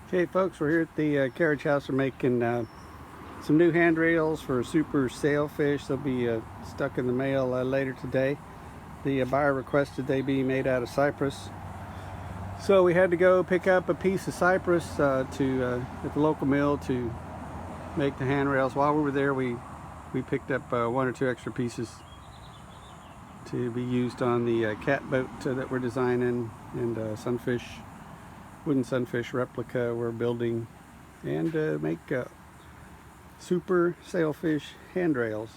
Okay folks, we're here at the carriage house. We're making some new handrails for super sailfish. They'll be stuck in the mail later today. The buyer requested they be made out of cypress. So we had to go pick up a piece of cypress at the local mill to make the handrails. While we were there, we picked up one or two extra pieces to be used on the cat boat that we're designing, and sunfish, wooden sunfish replica we're building, and make super sailfish handrails.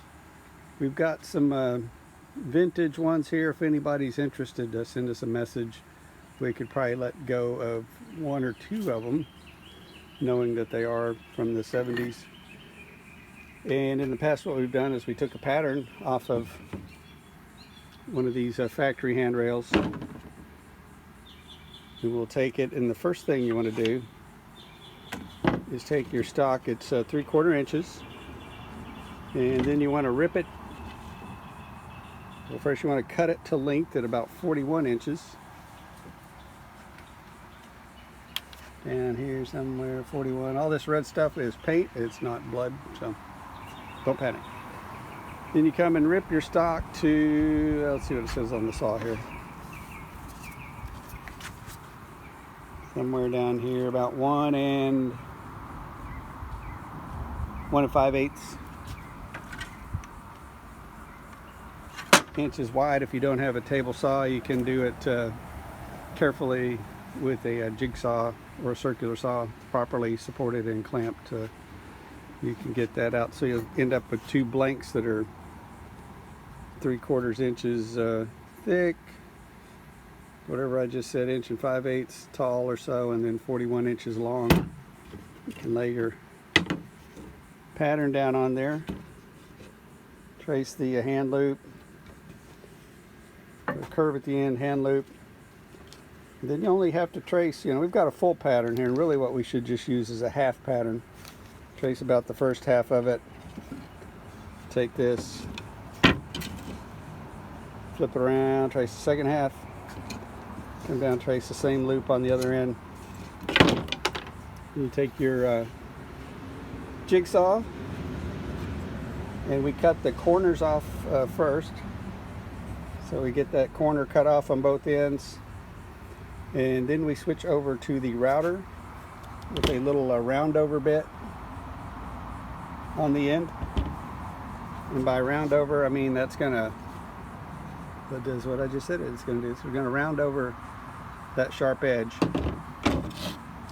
We've got some vintage ones here. If anybody's interested, send us a message. We could probably let go of one or two of them, knowing that they are from the 70s. And in the past, what we've done is we took a pattern off of one of these factory handrails. We will take it, and the first thing you want to do is take your stock. It's 3/4 inches, and then you want to rip it. Well, first you want to cut it to length at about 41 inches. And here somewhere 41. All this red stuff is paint. It's not blood, so don't panic. Then you come and rip your stock to, let's see what it says on the saw here. Somewhere down here, about 1 5/8 inches wide. If you don't have a table saw, you can do it carefully with a jigsaw or a circular saw, properly supported and clamped. You can get that out, so you'll end up with two blanks that are 3/4 inches thick, whatever I just said, 1 5/8 tall or so, and then 41 inches long. You can lay your pattern down on there, trace the hand loop, a curve at the end, hand loop. And then you only have to trace, we've got a full pattern here, and really what we should just use is a half pattern. Trace about the first half of it, take this, flip it around, trace the second half, come down, trace the same loop on the other end. You take your jigsaw, and we cut the corners off first, so we get that corner cut off on both ends, and then we switch over to the router with a little round over bit on the end. And by round over, I mean that does what I just said it's going to do. So we're going to round over that sharp edge,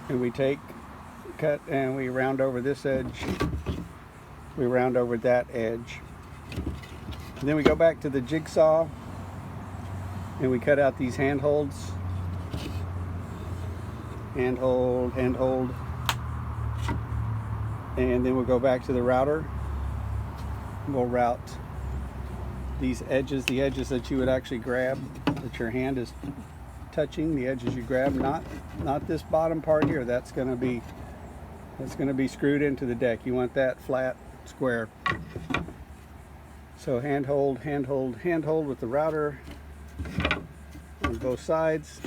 and we cut and we round over this edge, we round over that edge, and then we go back to the jigsaw and we cut out these handholds, handhold, and then we'll go back to the router. We'll route these edges, the edges that you would actually grab, that your hand is touching, the edges you grab, not this bottom part here. That's going to be screwed into the deck. You want that flat, square. So handhold with the router on both sides,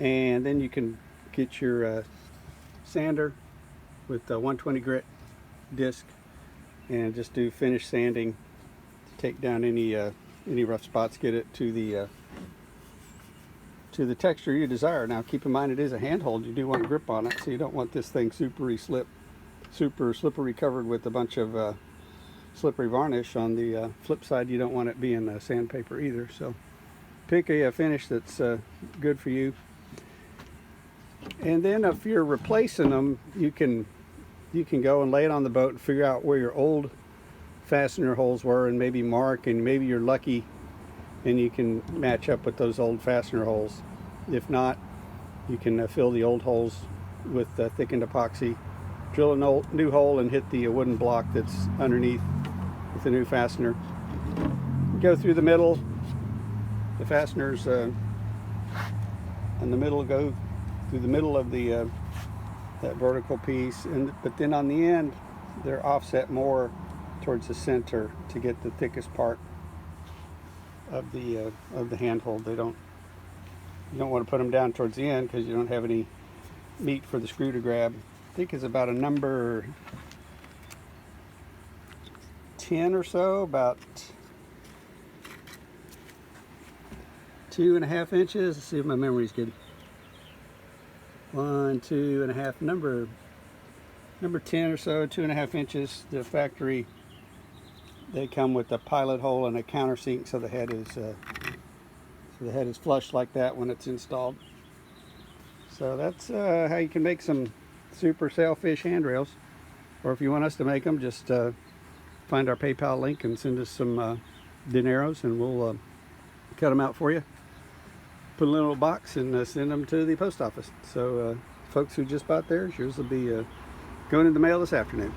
and then you can get your sander with the 120 grit disc and just do finish sanding to take down any rough spots, get it to the texture you desire. Now keep in mind, it is a handhold. You do want grip on it, so you don't want this thing super slippery, covered with a bunch of slippery varnish. On the flip side, you don't want it being sandpaper either. So pick a finish that's good for you. And then if you're replacing them, you can go and lay it on the boat and figure out where your old fastener holes were, and maybe mark, and maybe you're lucky and you can match up with those old fastener holes. If not, you can fill the old holes with thickened epoxy, drill a new hole and hit the wooden block that's underneath with the new fastener. Go through the middle, the fasteners in the middle go through the middle of the that vertical piece, but then on the end they're offset more towards the center to get the thickest part of the handhold. They don't You don't want to put them down towards the end because you don't have any meat for the screw to grab. I think it's about a number 10 or so, about 2.5 inches. Let's see if my memory's good. 1, 2.5, number 10 or so, 2.5 inches. The factory, they come with a pilot hole and a countersink, so the head is flush like that when it's installed. So that's how you can make some super sailfish handrails. Or if you want us to make them, just find our PayPal link and send us some dineros, and we'll cut them out for you, put in a little box, and send them to the post office. So folks who just bought theirs, yours will be going in the mail this afternoon.